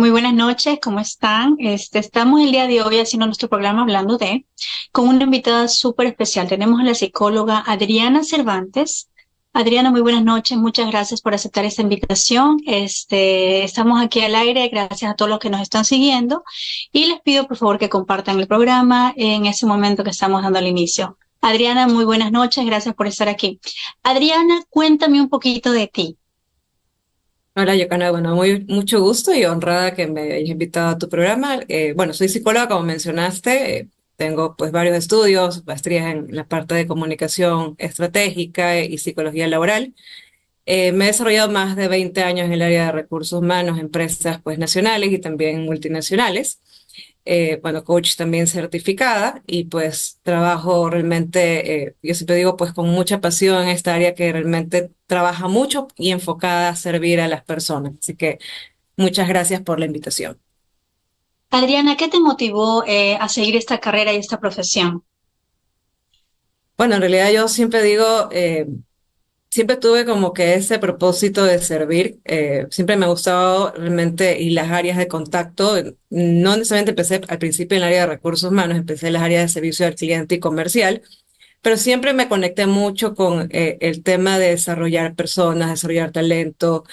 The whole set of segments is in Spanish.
Muy buenas noches, ¿cómo están? Estamos el día de hoy haciendo nuestro programa con una invitada súper especial. Tenemos a la psicóloga Adriana Cervantes. Adriana, muy buenas noches, muchas gracias por aceptar esta invitación. Estamos aquí al aire, gracias a todos los que nos están siguiendo y les pido por favor que compartan el programa en ese momento que estamos dando al inicio. Adriana, muy buenas noches, gracias por estar aquí. Adriana, cuéntame un poquito de ti. Hola, Yocana. Bueno, mucho gusto y honrada que me hayas invitado a tu programa. Bueno, soy psicóloga, como mencionaste. Tengo pues varios estudios, maestrías en la parte de comunicación estratégica y psicología laboral. Me he desarrollado más de 20 años en el área de recursos humanos, empresas pues nacionales y también multinacionales. Bueno, coach también certificada y pues trabajo realmente, yo siempre digo pues con mucha pasión en esta área que realmente trabaja mucho y enfocada a servir a las personas. Así que muchas gracias por la invitación. Adriana, ¿qué te motivó a seguir esta carrera y esta profesión? Bueno, en realidad yo siempre digo, siempre tuve como que ese propósito de servir. Siempre me ha gustado realmente y las áreas de contacto. No necesariamente empecé al principio en el área de recursos humanos, empecé en las áreas de servicio al cliente y comercial. Pero siempre me conecté mucho con el tema de desarrollar personas, desarrollar talento,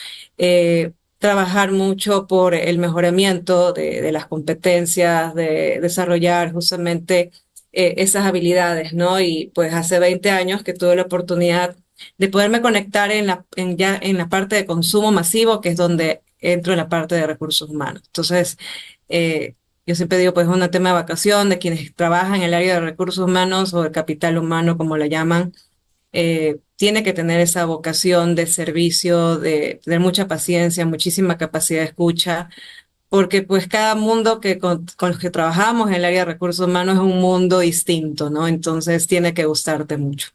trabajar mucho por el mejoramiento de las competencias, de desarrollar justamente esas habilidades, ¿no? Y pues hace 20 años que tuve la oportunidad de poderme conectar ya en la parte de consumo masivo, que es donde entro en la parte de recursos humanos. Entonces, yo siempre digo, pues es un tema de vacación de quienes trabajan en el área de recursos humanos o de capital humano, como la llaman, tiene que tener esa vocación de servicio, de tener mucha paciencia, muchísima capacidad de escucha, porque pues cada mundo con los que trabajamos en el área de recursos humanos es un mundo distinto, ¿no? Entonces tiene que gustarte mucho.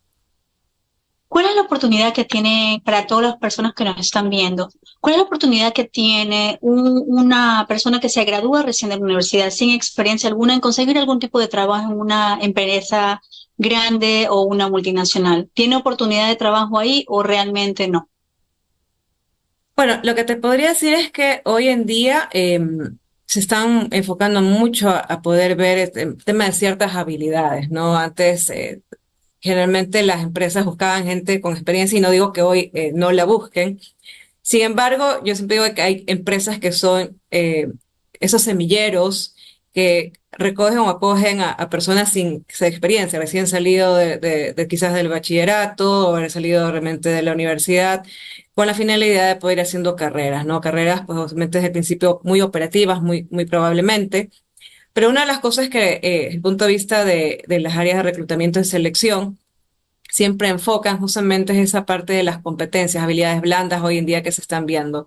¿Cuál es la oportunidad que tiene para todas las personas que nos están viendo? ¿Cuál es la oportunidad que tiene una persona que se gradúa recién de la universidad sin experiencia alguna en conseguir algún tipo de trabajo en una empresa grande o una multinacional? ¿Tiene oportunidad de trabajo ahí o realmente no? Bueno, lo que te podría decir es que hoy en día se están enfocando mucho a poder ver el tema de ciertas habilidades, ¿no? Antes, generalmente las empresas buscaban gente con experiencia y no digo que hoy no la busquen. Sin embargo, yo siempre digo que hay empresas que son esos semilleros que recogen o acogen a personas sin experiencia, recién salido de quizás del bachillerato o haber salido realmente de la universidad, con la finalidad de poder ir haciendo carreras, ¿no? Carreras, pues obviamente desde el principio muy operativas, muy probablemente. Pero una de las cosas que, desde el punto de vista de las áreas de reclutamiento y selección, siempre enfocan justamente es esa parte de las competencias, habilidades blandas hoy en día que se están viendo.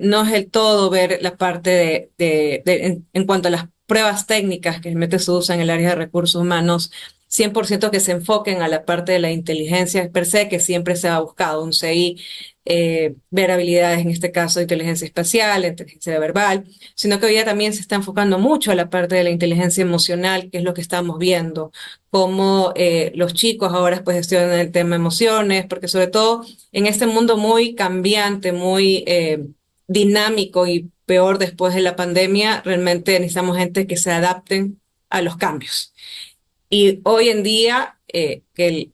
No es el todo ver la parte en cuanto a las pruebas técnicas que realmente se usan en el área de recursos humanos, 100% que se enfoquen a la parte de la inteligencia per se, que siempre se ha buscado, un CI, ver habilidades, en este caso, de inteligencia espacial, inteligencia verbal, sino que hoy día también se está enfocando mucho a la parte de la inteligencia emocional, que es lo que estamos viendo, cómo los chicos ahora pues estudian el tema emociones, porque sobre todo en este mundo muy cambiante, muy dinámico y peor después de la pandemia, realmente necesitamos gente que se adapten a los cambios. Y hoy en día, que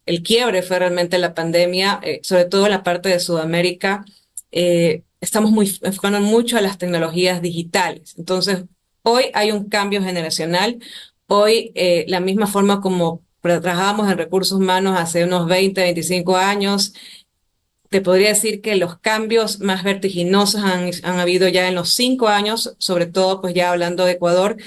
el quiebre fue realmente la pandemia, sobre todo en la parte de Sudamérica, estamos muy enfocando mucho a las tecnologías digitales. Entonces, hoy hay un cambio generacional. Hoy, la misma forma como trabajábamos en recursos humanos hace unos 20, 25 años, te podría decir que los cambios más vertiginosos han habido ya en los 5 años, sobre todo pues ya hablando de Ecuador,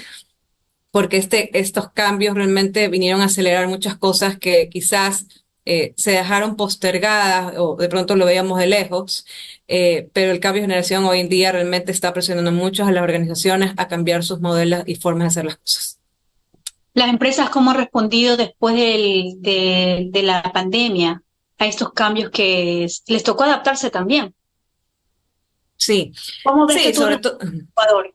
porque estos cambios realmente vinieron a acelerar muchas cosas que quizás se dejaron postergadas o de pronto lo veíamos de lejos, pero el cambio de generación hoy en día realmente está presionando mucho a las organizaciones a cambiar sus modelos y formas de hacer las cosas. ¿Las empresas cómo han respondido después de la pandemia a estos cambios que les tocó adaptarse también? Sí, ¿Cómo ves que sí, tú sobre en todo. Ecuador?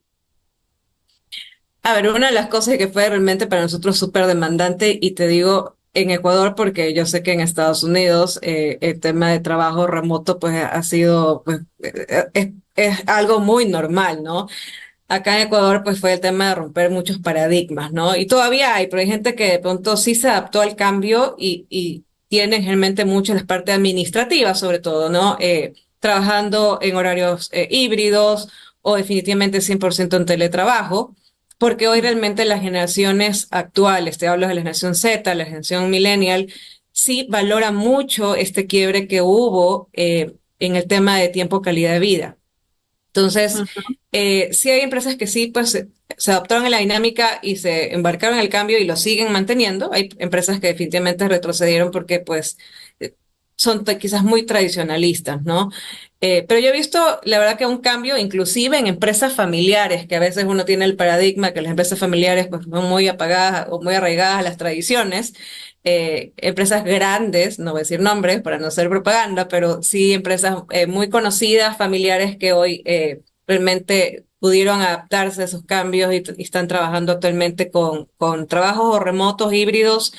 A ver, una de las cosas que fue realmente para nosotros súper demandante, y te digo en Ecuador porque yo sé que en Estados Unidos el tema de trabajo remoto pues ha sido, pues, es algo muy normal, ¿no? acá en Ecuador pues fue el tema de romper muchos paradigmas, ¿no? Y todavía hay, pero hay gente que de pronto sí se adaptó al cambio y tiene generalmente mucho las partes administrativas, sobre todo, ¿no? Trabajando en horarios híbridos o definitivamente 100% en teletrabajo, porque hoy realmente las generaciones actuales, te hablo de la generación Z, la generación millennial, sí valora mucho este quiebre que hubo en el tema de tiempo, calidad de vida. Entonces, Ujú. sí hay empresas que sí, pues se adaptaron a la dinámica y se embarcaron en el cambio y lo siguen manteniendo. Hay empresas que definitivamente retrocedieron porque, pues, eh, son quizás muy tradicionalistas, ¿no? Pero yo he visto, la verdad, que un cambio inclusive en empresas familiares, que a veces uno tiene el paradigma que las empresas familiares, pues, son muy apagadas o muy arraigadas a las tradiciones. Empresas grandes, no voy a decir nombres para no hacer propaganda, pero sí empresas muy conocidas, familiares que hoy realmente pudieron adaptarse a esos cambios y están trabajando actualmente con trabajos o remotos híbridos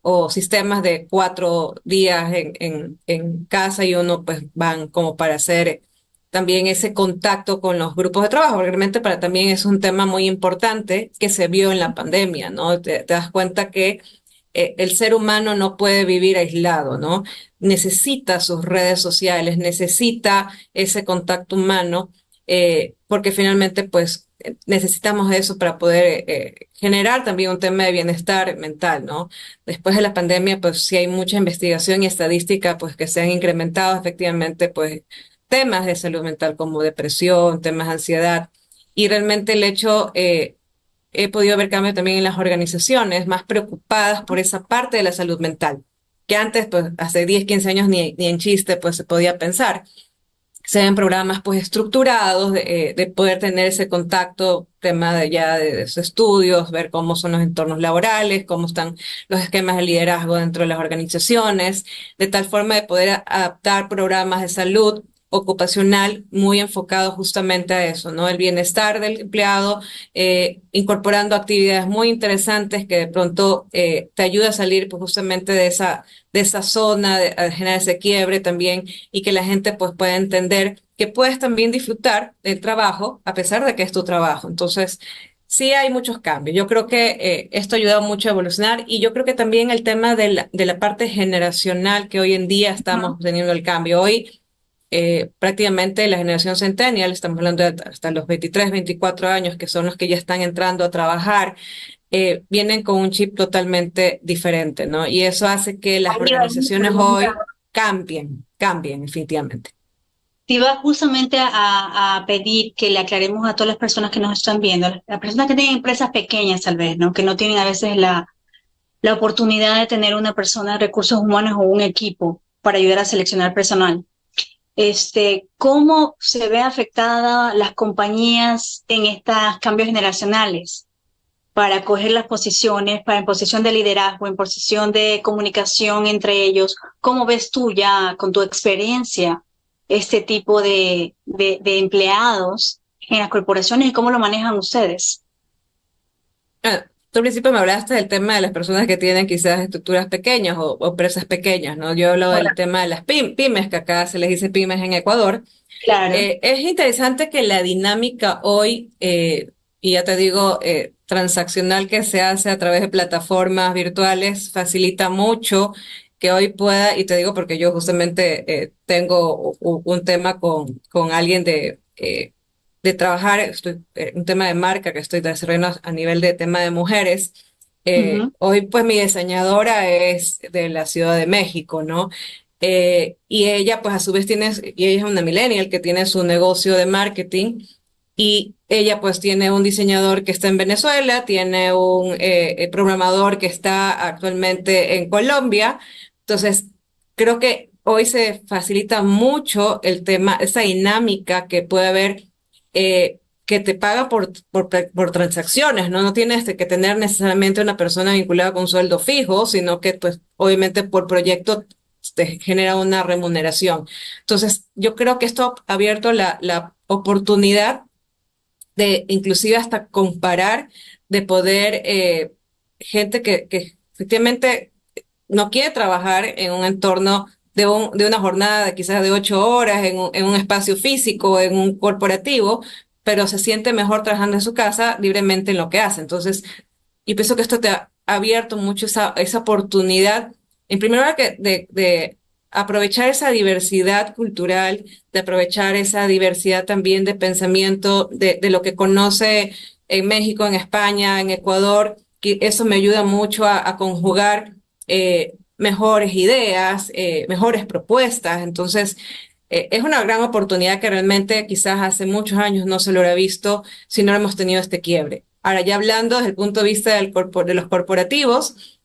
o sistemas de 4 días en casa y uno pues van como para hacer también ese contacto con los grupos de trabajo, porque realmente para también es un tema muy importante que se vio en la pandemia, ¿no? Te das cuenta que el ser humano no puede vivir aislado, ¿no? Necesita sus redes sociales, necesita ese contacto humano, porque finalmente, pues, necesitamos eso para poder generar también un tema de bienestar mental, ¿no? Después de la pandemia, pues, sí hay mucha investigación y estadística, pues, que se han incrementado efectivamente, pues, temas de salud mental como depresión, temas de ansiedad, y realmente el hecho he podido ver cambio también en las organizaciones más preocupadas por esa parte de la salud mental, que antes, pues hace 10 15 años ni en chiste, pues se podía pensar. Se ven programas pues estructurados de poder tener ese contacto, tema de ya de sus estudios, ver cómo son los entornos laborales, cómo están los esquemas de liderazgo dentro de las organizaciones, de tal forma de poder adaptar programas de salud ocupacional muy enfocados justamente a eso, ¿no? El bienestar del empleado, incorporando actividades muy interesantes que de pronto te ayuda a salir pues justamente de esa zona, a generar ese quiebre también y que la gente pues pueda entender que puedes también disfrutar del trabajo a pesar de que es tu trabajo. Entonces, sí hay muchos cambios. Yo creo que esto ha ayudado mucho a evolucionar y yo creo que también el tema de la parte generacional que hoy en día estamos teniendo el cambio. Hoy prácticamente la generación centennial, estamos hablando de hasta los 23, 24 años, que son los que ya están entrando a trabajar, vienen con un chip totalmente diferente, ¿no? Y eso hace que las Ahí va mi organizaciones pregunta. hoy cambien, definitivamente. Te iba justamente a pedir que le aclaremos a todas las personas que nos están viendo, las personas que tienen empresas pequeñas tal vez, ¿no? Que no tienen a veces la oportunidad de tener una persona de recursos humanos o un equipo para ayudar a seleccionar personal. ¿Cómo se ve afectada las compañías en estos cambios generacionales para coger las posiciones, para en posición de liderazgo, en posición de comunicación entre ellos? ¿Cómo ves tú ya con tu experiencia este tipo de empleados en las corporaciones y cómo lo manejan ustedes? Tú al principio me hablaste del tema de las personas que tienen quizás estructuras pequeñas o empresas pequeñas, ¿no? Yo he hablado del Correcto. tema de las pymes, que acá se les dice pymes en Ecuador. Claro. Es interesante que la dinámica hoy, y ya te digo, transaccional que se hace a través de plataformas virtuales, facilita mucho que hoy pueda, y te digo porque yo justamente tengo un tema con alguien de trabajar, un tema de marca que estoy desarrollando a nivel de tema de mujeres. Ujú. Hoy pues mi diseñadora es de la Ciudad de México, ¿no? Y ella, pues a su vez y ella es una millennial que tiene su negocio de marketing y ella pues tiene un diseñador que está en Venezuela, tiene un programador que está actualmente en Colombia. Entonces, creo que hoy se facilita mucho el tema, esa dinámica que puede haber, que te paga por transacciones, ¿no? No tienes que tener necesariamente una persona vinculada con un sueldo fijo, sino que pues obviamente por proyecto te genera una remuneración. Entonces, yo creo que esto ha abierto la oportunidad de inclusive hasta comparar, de poder, gente que efectivamente no quiere trabajar en un entorno de una jornada quizás de 8 horas en un espacio físico, en un corporativo, pero se siente mejor trabajando en su casa libremente en lo que hace. Entonces, y pienso que esto te ha abierto mucho esa oportunidad, en primer lugar, de aprovechar esa diversidad cultural, de aprovechar esa diversidad también de pensamiento, de lo que conoce en México, en España, en Ecuador, que eso me ayuda mucho a conjugar mejores ideas, mejores propuestas. Entonces, es una gran oportunidad que realmente quizás hace muchos años no se lo hubiera visto si no hemos tenido este quiebre. Ahora, ya hablando desde el punto de vista de los corporativos,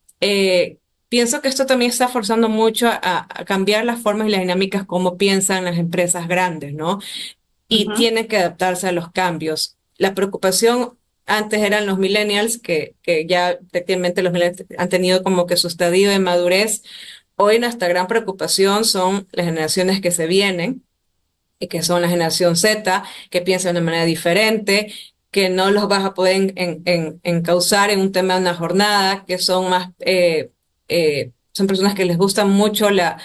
pienso que esto también está forzando mucho a cambiar las formas y las dinámicas como piensan las empresas grandes, ¿no? Y Ujú, tienen que adaptarse a los cambios. La preocupación antes eran los millennials, que ya efectivamente los millennials han tenido como que su estadio de madurez. Hoy nuestra gran preocupación son las generaciones que se vienen, y que son la generación Z, que piensan de una manera diferente, que no los vas a poder encauzar en un tema de una jornada, que son más, son personas que les gusta mucho las,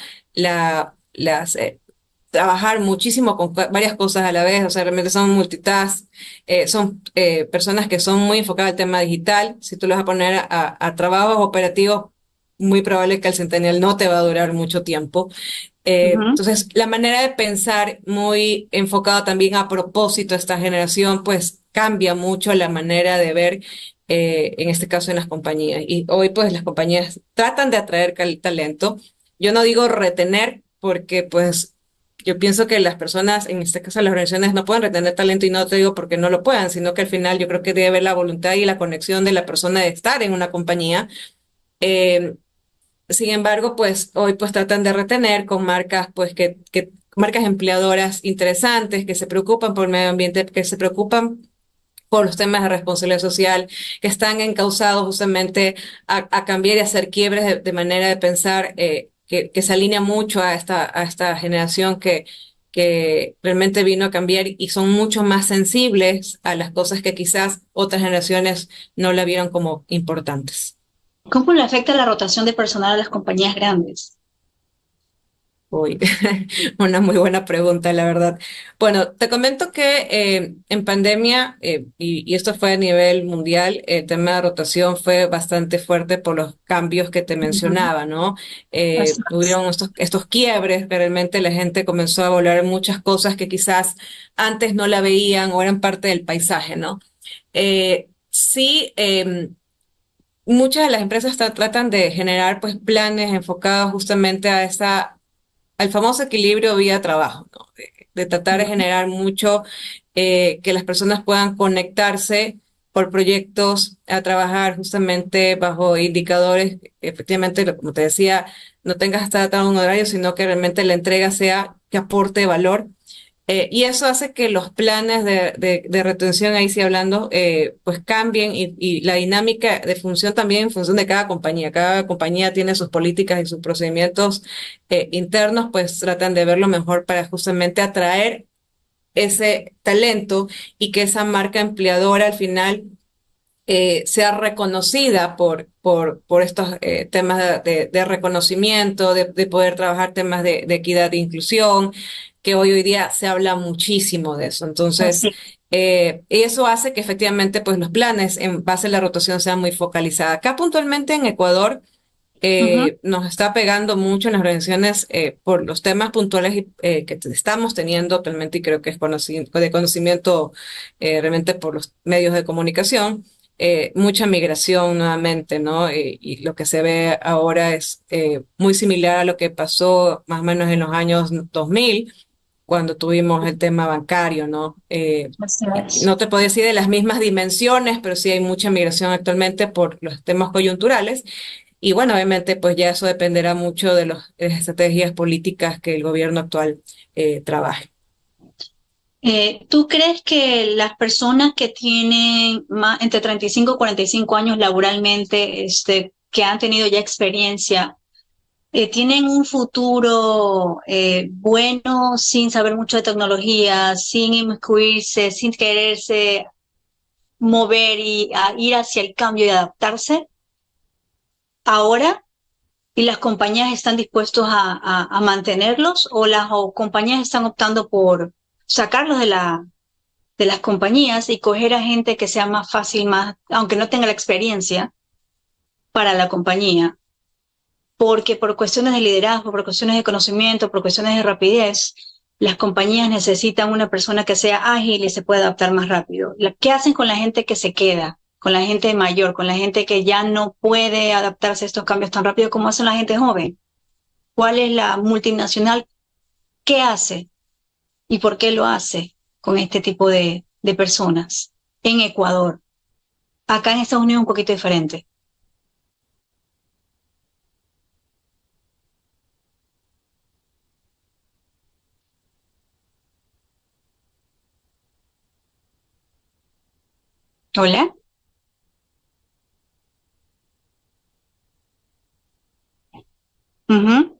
trabajar muchísimo con varias cosas a la vez, o sea, realmente son multitask, son personas que son muy enfocadas al tema digital. Si tú los vas a poner a trabajos operativos, muy probable que el centennial no te va a durar mucho tiempo. ujú. Entonces, la manera de pensar muy enfocada también a propósito de esta generación, pues cambia mucho la manera de ver, en este caso en las compañías. Y hoy, pues las compañías tratan de atraer talento. Yo no digo retener, porque pues yo pienso que las personas, en este caso las organizaciones, no pueden retener talento, y no te digo porque no lo puedan, sino que al final yo creo que debe haber la voluntad y la conexión de la persona de estar en una compañía. Eh, Sin embargo, pues hoy pues tratan de retener con marcas, pues que marcas empleadoras interesantes, que se preocupan por el medio ambiente, que se preocupan por los temas de responsabilidad social, que están encausados justamente a cambiar y hacer quiebres de manera de pensar, que se alinea mucho a esta generación que realmente vino a cambiar y son mucho más sensibles a las cosas que quizás otras generaciones no la vieron como importantes. ¿Cómo le afecta la rotación de personal a las compañías grandes? Uy, una muy buena pregunta, la verdad. Bueno, te comento que en pandemia, y esto fue a nivel mundial, el tema de rotación fue bastante fuerte por los cambios que te Ujú. mencionaba, ¿no? Así es. Hubieron estos quiebres, que realmente la gente comenzó a valorar muchas cosas que quizás antes no la veían o eran parte del paisaje, ¿no? Sí, muchas de las empresas tratan de generar pues planes enfocados justamente a al famoso equilibrio vida-trabajo, ¿no? De tratar de Ujú. generar mucho, que las personas puedan conectarse por proyectos a trabajar justamente bajo indicadores, efectivamente, como te decía, no tengas hasta atado un horario, sino que realmente la entrega sea que aporte valor. Y eso hace que los planes de retención, ahí sí hablando, pues cambien, y la dinámica de función también en función de cada compañía. Cada compañía tiene sus políticas y sus procedimientos internos, pues tratan de ver lo mejor para justamente atraer ese talento y que esa marca empleadora al final sea reconocida por estos temas de reconocimiento, de poder trabajar temas de equidad e inclusión, que hoy día se habla muchísimo de eso. Entonces, Así. eso hace que efectivamente pues los planes en base a la rotación sean muy focalizados. Acá puntualmente en Ecuador, Ujú. nos está pegando mucho en las organizaciones, por los temas puntuales que estamos teniendo actualmente, y creo que es de conocimiento, realmente por los medios de comunicación, mucha migración nuevamente, ¿no? Y lo que se ve ahora es muy similar a lo que pasó más o menos en los años 2000, cuando tuvimos el tema bancario, ¿no? Así es. No te puedo decir de las mismas dimensiones, pero sí hay mucha migración actualmente por los temas coyunturales. Y bueno, obviamente, pues ya eso dependerá mucho de las estrategias políticas que el gobierno actual trabaje. ¿Tú crees que las personas que tienen entre 35 y 45 años laboralmente, que han tenido ya experiencia, tienen un futuro bueno sin saber mucho de tecnología, sin inmiscuirse, sin quererse mover y ir hacia el cambio y adaptarse ahora? ¿Y las compañías están dispuestas a mantenerlos o las compañías están optando por sacarlos de de las compañías y coger a gente que sea más fácil, más, aunque no tenga la experiencia para la compañía, porque por cuestiones de liderazgo, por cuestiones de conocimiento, por cuestiones de rapidez, las compañías necesitan una persona que sea ágil y se pueda adaptar más rápido. ¿Qué hacen con la gente que se queda? Con la gente mayor, con la gente que ya no puede adaptarse a estos cambios tan rápido como hacen la gente joven. ¿Cuál es la multinacional? ¿Qué hace y por qué lo hace con este tipo de personas en Ecuador? Acá en Estados Unidos es un poquito diferente. ¿Hola? Ujú.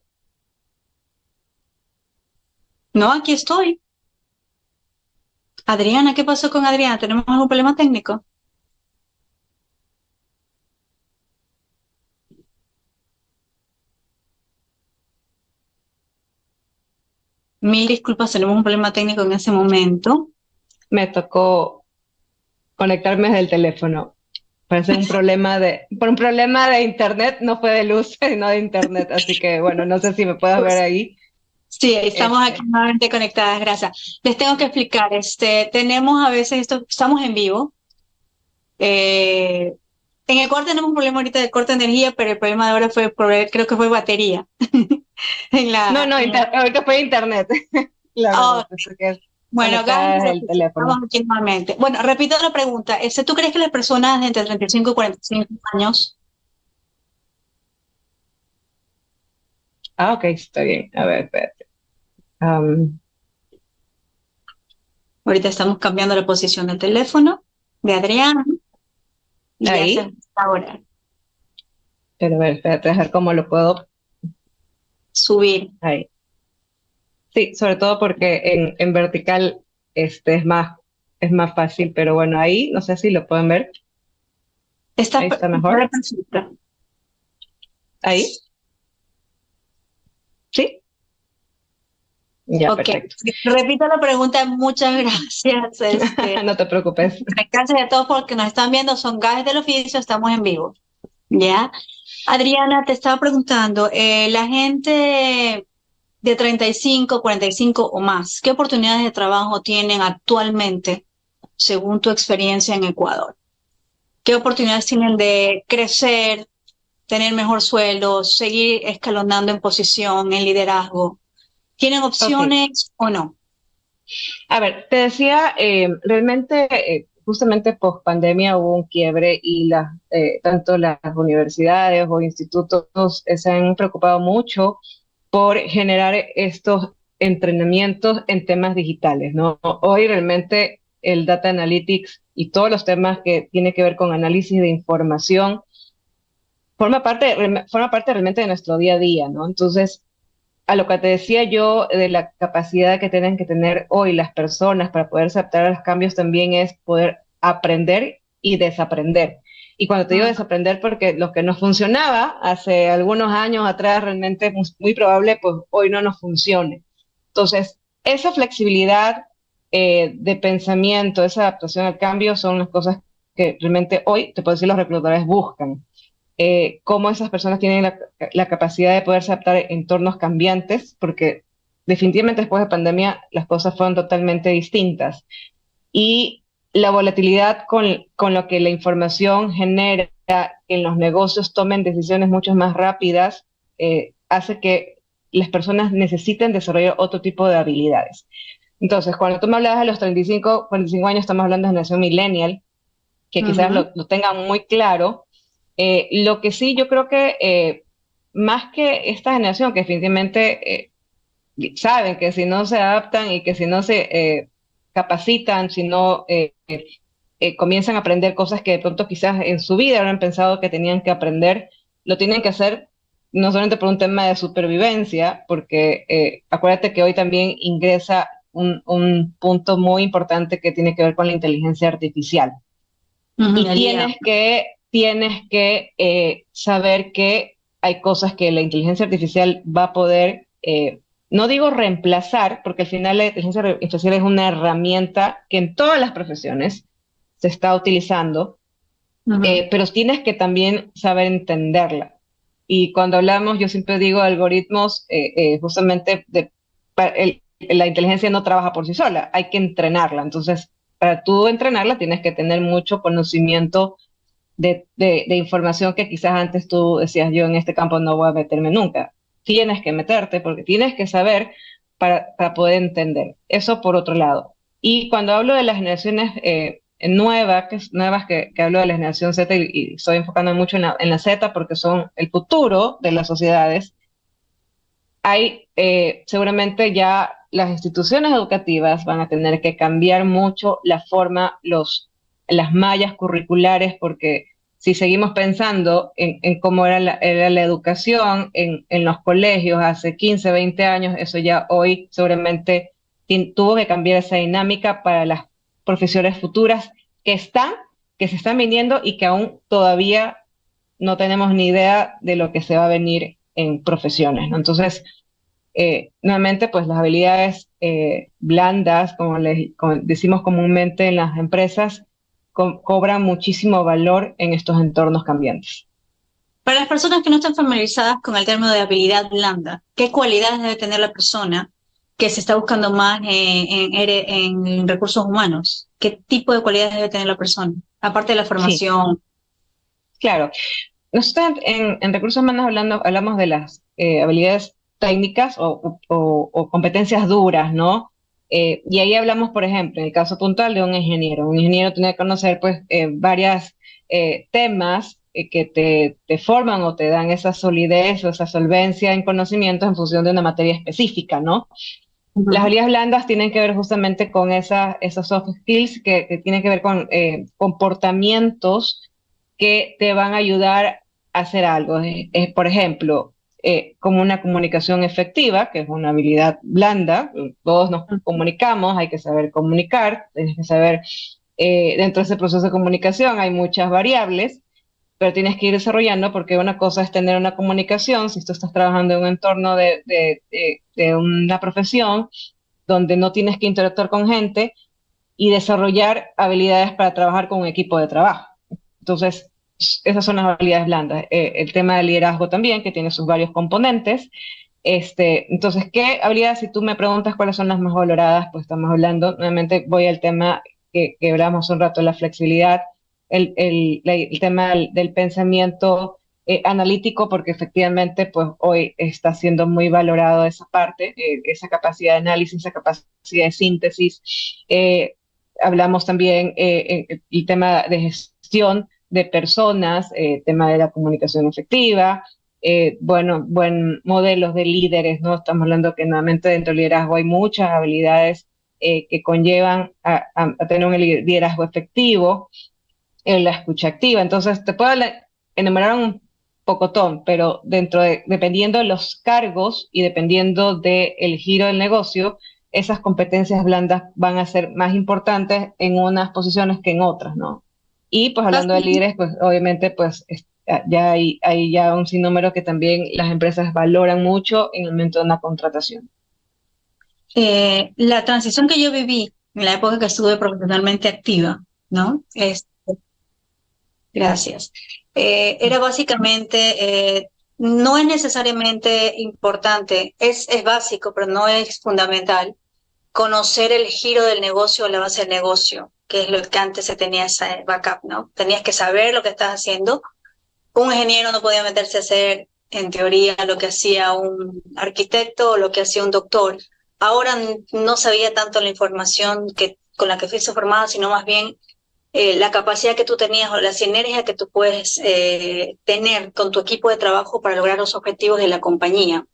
No, aquí estoy. Adriana, ¿qué pasó con Adriana? ¿Tenemos algún problema técnico? Mil disculpas, tenemos un problema técnico en ese momento. Me tocó conectarme desde el teléfono. Parece por un problema de internet, no fue de luz, sino de internet. Así que bueno, no sé si me puedes ver Pues, ahí. sí, estamos aquí Este, nuevamente conectadas, gracias. Les tengo que explicar, tenemos a veces esto, estamos en vivo. En Ecuador tenemos un problema ahorita de corte de energía, pero el problema de ahora creo que fue batería. En no, la, no, en la, ahorita fue internet, la oh, verdad, pensé que es bueno, conectada gracias, desde el estamos teléfono. aquí nuevamente. Bueno, repito la pregunta. ¿Tú crees que las personas de entre 35 y 45 años, Ah, ok, está bien. A ver, espérate. Am, ahorita estamos cambiando la posición del teléfono de Adriana y ya se ahí, empieza ahora pero a ver, espérate, a ver cómo lo puedo. subir? Ahí. Sí, sobre todo porque en vertical es más fácil, pero bueno, ahí no sé si lo pueden ver. Está Ahí está ahora mejor. perfecto. Ahí, sí, ya, Ok, perfecto. repito la pregunta, muchas gracias. No te preocupes. Gracias a todos porque nos están viendo, son gajes del oficio, estamos en vivo. ¿Ya? Adriana, te estaba preguntando, la gente de 35, 45 o más, ¿qué oportunidades de trabajo tienen actualmente según tu experiencia en Ecuador? ¿Qué oportunidades tienen de crecer, tener mejor sueldo, seguir escalonando en posición, en liderazgo? ¿Tienen Ok, opciones o no? a ver, te decía, realmente, justamente post pandemia hubo un quiebre y tanto las universidades o institutos se han preocupado mucho por generar estos entrenamientos en temas digitales, ¿no? Hoy realmente el data analytics y todos los temas que tienen que ver con análisis de información forma parte realmente de nuestro día a día, ¿no? Entonces, a lo que te decía yo de la capacidad que tienen que tener hoy las personas para poder adaptar a los cambios también es poder aprender y desaprender. Y cuando te digo Mm, desaprender, porque lo que nos funcionaba hace algunos años atrás realmente es muy probable, pues hoy no nos funcione. Entonces, esa flexibilidad de pensamiento, esa adaptación al cambio son las cosas que realmente hoy, te puedo decir, los reclutadores buscan. Cómo esas personas tienen la capacidad de poderse adaptar a entornos cambiantes, porque definitivamente después de pandemia las cosas fueron totalmente distintas. Y la volatilidad con lo que la información genera en los negocios tomen decisiones mucho más rápidas, hace que las personas necesiten desarrollar otro tipo de habilidades. Entonces, cuando tú me hablabas de los 35, 45 años, estamos hablando de generación millennial, que quizás ujú. lo tengan muy claro. Lo que sí, yo creo que más que esta generación, que definitivamente saben que si no se adaptan y que si no se capacitan, si no comienzan a aprender cosas que de pronto quizás en su vida habrán pensado que tenían que aprender, lo tienen que hacer no solamente por un tema de supervivencia, porque acuérdate que hoy también ingresa un punto muy importante que tiene que ver con la inteligencia artificial. Ujú, Y el IA. tienes que saber que hay cosas que la inteligencia artificial va a poder no digo reemplazar, porque al final la inteligencia artificial es una herramienta que en todas las profesiones se está utilizando, Ujú. pero tienes que también saber entenderla. Y cuando hablamos, yo siempre digo algoritmos, justamente la inteligencia no trabaja por sí sola, hay que entrenarla. Entonces, para tú entrenarla tienes que tener mucho conocimiento de información que quizás antes tú decías, yo en este campo no voy a meterme nunca. Tienes que meterte porque tienes que saber para poder entender. Eso por otro lado. Y cuando hablo de las generaciones nuevas que hablo de la generación Z y estoy enfocando mucho en la Z porque son el futuro de las sociedades, hay seguramente ya las instituciones educativas van a tener que cambiar mucho la forma, las mallas curriculares, porque si seguimos pensando en cómo era la educación en los colegios hace 15, 20 años, eso ya hoy seguramente tuvo que cambiar esa dinámica para las profesiones futuras que están, que se están viniendo y que aún todavía no tenemos ni idea de lo que se va a venir en profesiones, ¿no? Entonces, nuevamente, pues las habilidades blandas, como decimos comúnmente en las empresas, cobran muchísimo valor en estos entornos cambiantes. Para las personas que no están familiarizadas con el término de habilidad blanda, ¿qué cualidades debe tener la persona que se está buscando más en recursos humanos? ¿Qué tipo de cualidades debe tener la persona? Aparte de la Sí, formación. claro. Nosotros en recursos humanos hablamos de las habilidades técnicas o competencias duras, ¿no? Y ahí hablamos, por ejemplo, en el caso puntual de un ingeniero. Un ingeniero tiene que conocer, pues, varias temas que te forman o te dan esa solidez o esa solvencia en conocimientos en función de una materia específica, ¿no? Las Ujú. habilidades blandas tienen que ver justamente con esos soft skills que tienen que ver con comportamientos que te van a ayudar a hacer algo. Por ejemplo, como una comunicación efectiva, que es una habilidad blanda, todos nos comunicamos, hay que saber comunicar, tienes que saber, dentro de ese proceso de comunicación hay muchas variables, pero tienes que ir desarrollando porque una cosa es tener una comunicación, si tú estás trabajando en un entorno de una profesión donde no tienes que interactuar con gente y desarrollar habilidades para trabajar con un equipo de trabajo. Entonces, esas son las habilidades blandas. El tema del liderazgo también, que tiene sus varios componentes. Entonces, ¿qué habilidades? Si tú me preguntas cuáles son las más valoradas, pues estamos hablando, nuevamente voy al tema que hablamos hace un rato, la flexibilidad, el tema del pensamiento analítico, porque efectivamente, pues hoy está siendo muy valorado esa parte, esa capacidad de análisis, esa capacidad de síntesis. Hablamos también el tema de gestión de personas, tema de la comunicación efectiva, bueno, buen modelos de líderes, ¿no? Estamos hablando que nuevamente dentro del liderazgo hay muchas habilidades que conllevan a tener un liderazgo efectivo, la escucha activa. Entonces, te puedo enumerar un pocotón, pero dependiendo de los cargos y dependiendo del giro del negocio, esas competencias blandas van a ser más importantes en unas posiciones que en otras, ¿no? Y pues hablando de líderes, pues obviamente pues ya hay ya un sinnúmero que también las empresas valoran mucho en el momento de una contratación. La transición que yo viví en la época que estuve profesionalmente activa, ¿no? Gracias. Era básicamente, no es necesariamente importante, es básico, pero no es fundamental conocer el giro del negocio o la base del negocio, que es lo que antes se tenía esa backup, ¿no? Tenías que saber lo que estás haciendo. Un ingeniero no podía meterse a hacer, en teoría, lo que hacía un arquitecto o lo que hacía un doctor. Ahora no sabía tanto la información con la que fuiste formada, sino más bien la capacidad que tú tenías o la sinergia que tú puedes tener con tu equipo de trabajo para lograr los objetivos de la compañía,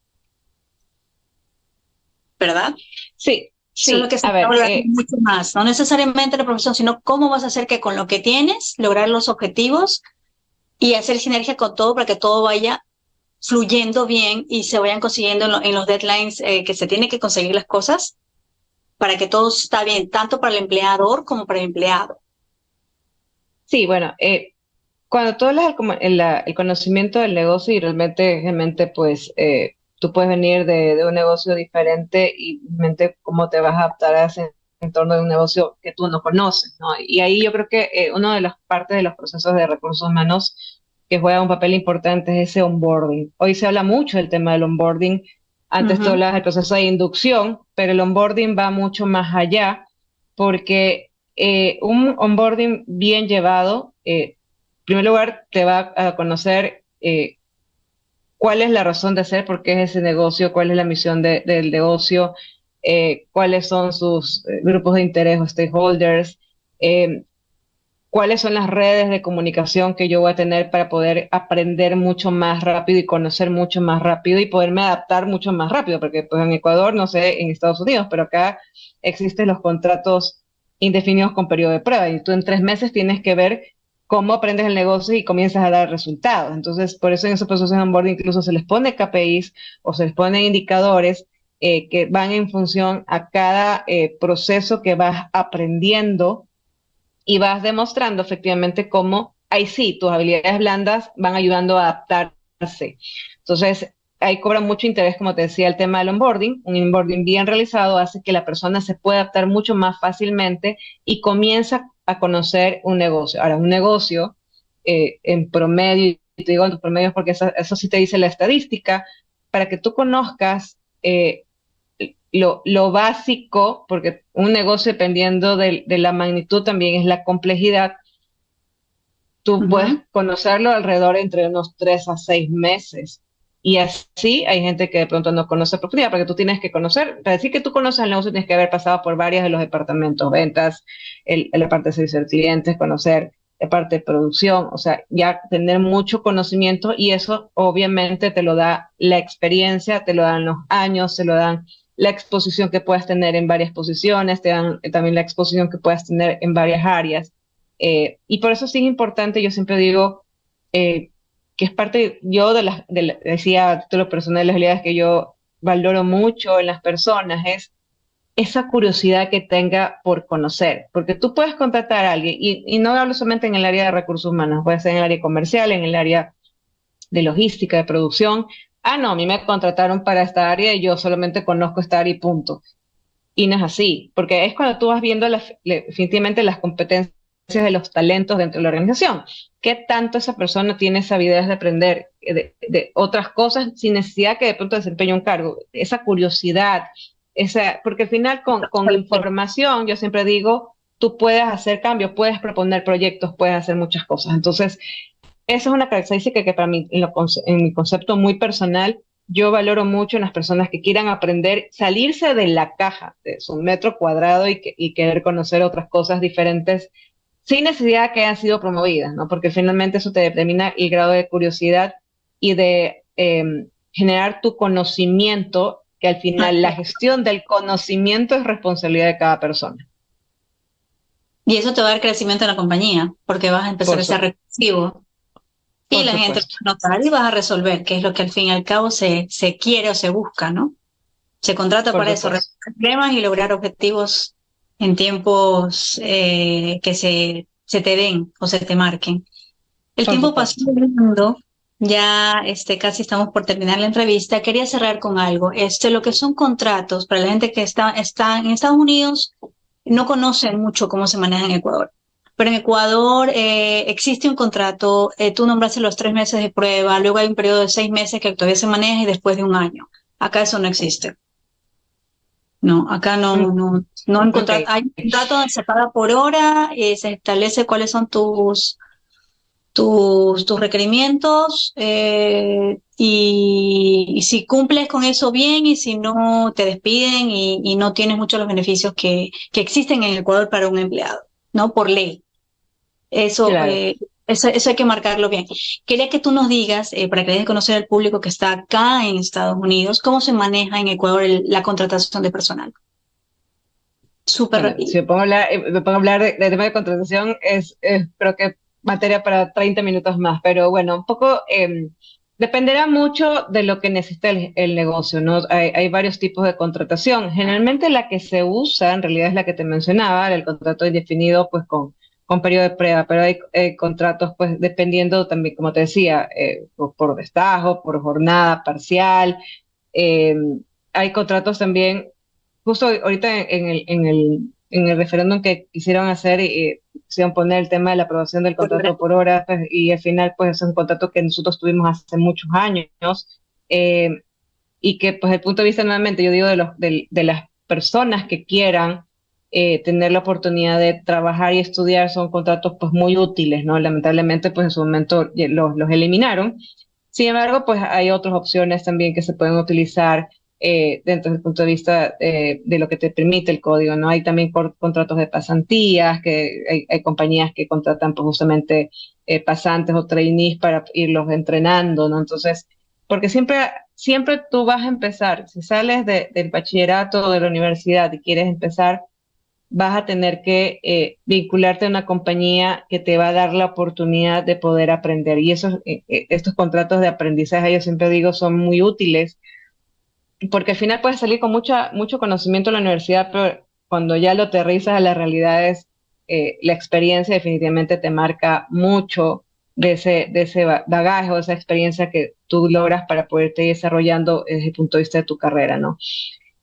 ¿verdad? Sí, Eso es lo sí, que se a está ver, valorando mucho más, no necesariamente la profesión, sino cómo vas a hacer que con lo que tienes lograr los objetivos y hacer sinergia con todo para que todo vaya fluyendo bien y se vayan consiguiendo en los deadlines que se tiene que conseguir las cosas para que todo está bien, tanto para el empleador como para el empleado. sí, bueno, cuando tú hablas el conocimiento del negocio y realmente pues tú puedes venir de un negocio diferente y mente cómo te vas a adaptar a ese entorno de un negocio que tú no conoces, ¿no? Y ahí yo creo que una de las partes de los procesos de recursos humanos que juega un papel importante es ese onboarding. Hoy se habla mucho del tema del onboarding. Antes tú Ujú, hablabas del proceso de inducción, pero el onboarding va mucho más allá porque un onboarding bien llevado, en primer lugar, te va a conocer cuál es la razón de ser, por qué es ese negocio, cuál es la misión del negocio, cuáles son sus grupos de interés o stakeholders, eh, cuáles son las redes de comunicación que yo voy a tener para poder aprender mucho más rápido y conocer mucho más rápido y poderme adaptar mucho más rápido, porque pues en Ecuador, no sé, en Estados Unidos, pero acá existen los contratos indefinidos con periodo de prueba y tú en 3 meses tienes que ver cómo aprendes el negocio y comienzas a dar resultados. Entonces, por eso en esos procesos de onboarding incluso se les pone KPIs o se les ponen indicadores que van en función a cada proceso que vas aprendiendo y vas demostrando efectivamente cómo, ahí sí, tus habilidades blandas van ayudando a adaptarse. Entonces, ahí cobra mucho interés, como te decía, el tema del onboarding. Un onboarding bien realizado hace que la persona se pueda adaptar mucho más fácilmente y comienza a conocer un negocio. Ahora, un negocio en promedio, y te digo en promedio porque eso sí te dice la estadística, para que tú conozcas lo básico, porque un negocio dependiendo de la magnitud también es la complejidad, tú puedes ujú. conocerlo alrededor entre unos 3 a 6 meses. Y así hay gente que de pronto no conoce a profundidad, porque tú tienes que conocer, para decir que tú conoces el negocio tienes que haber pasado por varios de los departamentos, ventas, la parte de servicio al cliente, conocer la parte de producción, o sea, ya tener mucho conocimiento y eso obviamente te lo da la experiencia, te lo dan los años, te lo dan la exposición que puedas tener en varias posiciones, te dan también la exposición que puedas tener en varias áreas. Y por eso sí es importante, yo siempre digo que es parte, yo decía a título personal, las habilidades que yo valoro mucho en las personas es esa curiosidad que tenga por conocer, porque tú puedes contratar a alguien, y no hablo solamente en el área de recursos humanos, puede ser en el área comercial, en el área de logística, de producción. Ah, no, a mí me contrataron para esta área y yo solamente conozco esta área y punto. Y no es así, porque es cuando tú vas viendo definitivamente las competencias de los talentos dentro de la organización. ¿Qué tanto esa persona tiene esa habilidad de aprender de otras cosas sin necesidad que de pronto desempeñe un cargo? Esa curiosidad, porque al final con información, yo siempre digo, tú puedes hacer cambios, puedes proponer proyectos, puedes hacer muchas cosas. Entonces, esa es una característica que para mí, en mi concepto muy personal, yo valoro mucho en las personas que quieran aprender, salirse de la caja, de su metro cuadrado y querer conocer otras cosas diferentes sin necesidad que hayan sido promovidas, ¿no? Porque finalmente eso te determina el grado de curiosidad y de generar tu conocimiento, que al final la gestión del conocimiento es responsabilidad de cada persona. Y eso te va a dar crecimiento en la compañía, porque vas a empezar Por, a ser su, recursivo y por la gente va supuesto, a notar y vas a resolver, que es lo que al fin y al cabo se quiere o se busca, ¿no? Se contrata por para eso, supuesto, resolver problemas y lograr objetivos en tiempos que se te den o se te marquen. El por tiempo pasó supuesto. volando, ya casi estamos por terminar la entrevista. Quería cerrar con algo. Lo que son contratos, para la gente que está en Estados Unidos, no conocen mucho cómo se maneja en Ecuador. Pero en Ecuador existe un contrato, tú nombraste los 3 meses de prueba, luego hay un periodo de 6 meses que todavía se maneja y después de un año. Acá eso no existe. No, acá Mm, no hay ok, contrato. Hay un contrato donde se paga por hora, se establece cuáles son tus requerimientos y si cumples con eso bien y si no te despiden y no tienes muchos los beneficios que existen en Ecuador para un empleado, ¿no? Por ley. Eso, claro. eh, eso hay que marcarlo bien. Quería que tú nos digas, para que dejes conocer al público que está acá en Estados Unidos, cómo se maneja en Ecuador la contratación de personal. Súper Bueno, rápido. si me pongo a hablar de tema de contratación, creo que materia para 30 minutos más, pero bueno, un poco dependerá mucho de lo que necesita el negocio, ¿no? Hay varios tipos de contratación. Generalmente la que se usa, en realidad es la que te mencionaba, el contrato indefinido, pues con periodo de prueba, pero hay contratos, pues dependiendo también, como te decía, por destajo, por jornada parcial, Eh, Hay contratos también, justo ahorita en el referéndum que quisieron hacer, quisieron poner el tema de la aprobación del contrato por hora, pues, y al final pues es un contrato que nosotros tuvimos hace muchos años, eh, y que pues desde el punto de vista nuevamente, yo digo de las personas que quieran tener la oportunidad de trabajar y estudiar, son contratos pues muy útiles, ¿no? Lamentablemente pues en su momento los eliminaron. Sin embargo, pues hay otras opciones también que se pueden utilizar dentro del punto de vista de lo que te permite el código, ¿no? Hay también contratos de pasantías, que hay compañías que contratan pues justamente pasantes o trainees para irlos entrenando, ¿no? Entonces, porque siempre tú vas a empezar, si sales del bachillerato o de la universidad y quieres empezar, vas a tener que vincularte a una compañía que te va a dar la oportunidad de poder aprender. Y estos contratos de aprendizaje, yo siempre digo, son muy útiles, porque al final puedes salir con mucho conocimiento en la universidad, pero cuando ya lo aterrizas a las realidades, la experiencia definitivamente te marca mucho de ese bagaje o esa experiencia que tú logras para poderte ir desarrollando desde el punto de vista de tu carrera, ¿no?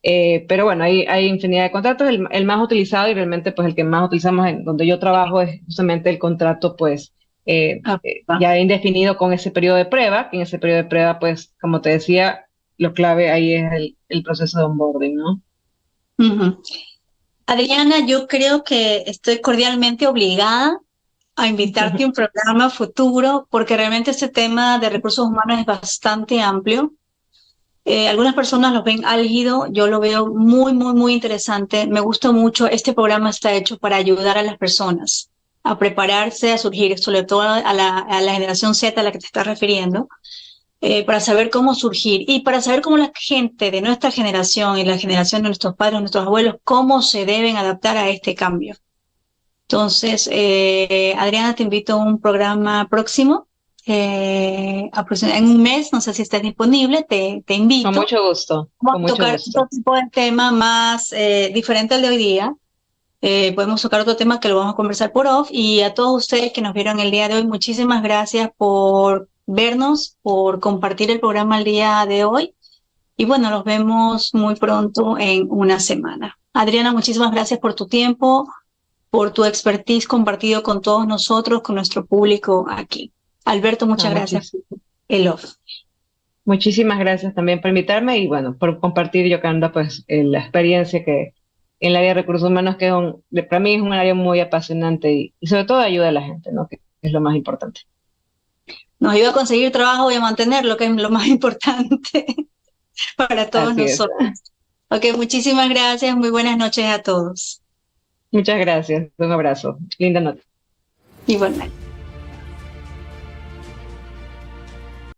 Pero bueno, hay infinidad de contratos. El más utilizado y realmente pues el que más utilizamos en donde yo trabajo es justamente el contrato pues ya indefinido con ese periodo de prueba, que en ese periodo de prueba pues como te decía, lo clave ahí es el proceso de onboarding, ¿no? Ujú. Adriana, yo creo que estoy cordialmente obligada a invitarte a un programa futuro porque realmente este tema de recursos humanos es bastante amplio. Algunas personas lo ven álgido, yo lo veo muy, muy, muy interesante. Me gusta mucho. Este programa está hecho para ayudar a las personas a prepararse, a surgir, sobre todo a la generación Z a la que te estás refiriendo, para saber cómo surgir y para saber cómo la gente de nuestra generación y la generación de nuestros padres, nuestros abuelos, cómo se deben adaptar a este cambio. Entonces, Adriana, te invito a un programa próximo. En un mes, no sé si estás disponible, te invito. Con mucho gusto, Vamos con a mucho tocar gusto. otro tipo de tema más diferente al de hoy día. Podemos tocar otro tema que lo vamos a conversar por off. Y a todos ustedes que nos vieron el día de hoy, muchísimas gracias por vernos, por compartir el programa el día de hoy. Y bueno, nos vemos muy pronto en una semana. Adriana, muchísimas gracias por tu tiempo, por tu expertise compartido con todos nosotros, con nuestro público aquí. Alberto, muchas gracias por el off. Muchísimas gracias también por invitarme y bueno, por compartir, Yocanda, pues la experiencia que en el área de recursos humanos, para mí es un área muy apasionante y sobre todo ayuda a la gente, ¿no? Que es lo más importante. Nos ayuda a conseguir trabajo y a mantenerlo, que es lo más importante para todos Así nosotros. es. Ok, muchísimas gracias. Muy buenas noches a todos. Muchas gracias. Un abrazo. Linda noche. Igualmente.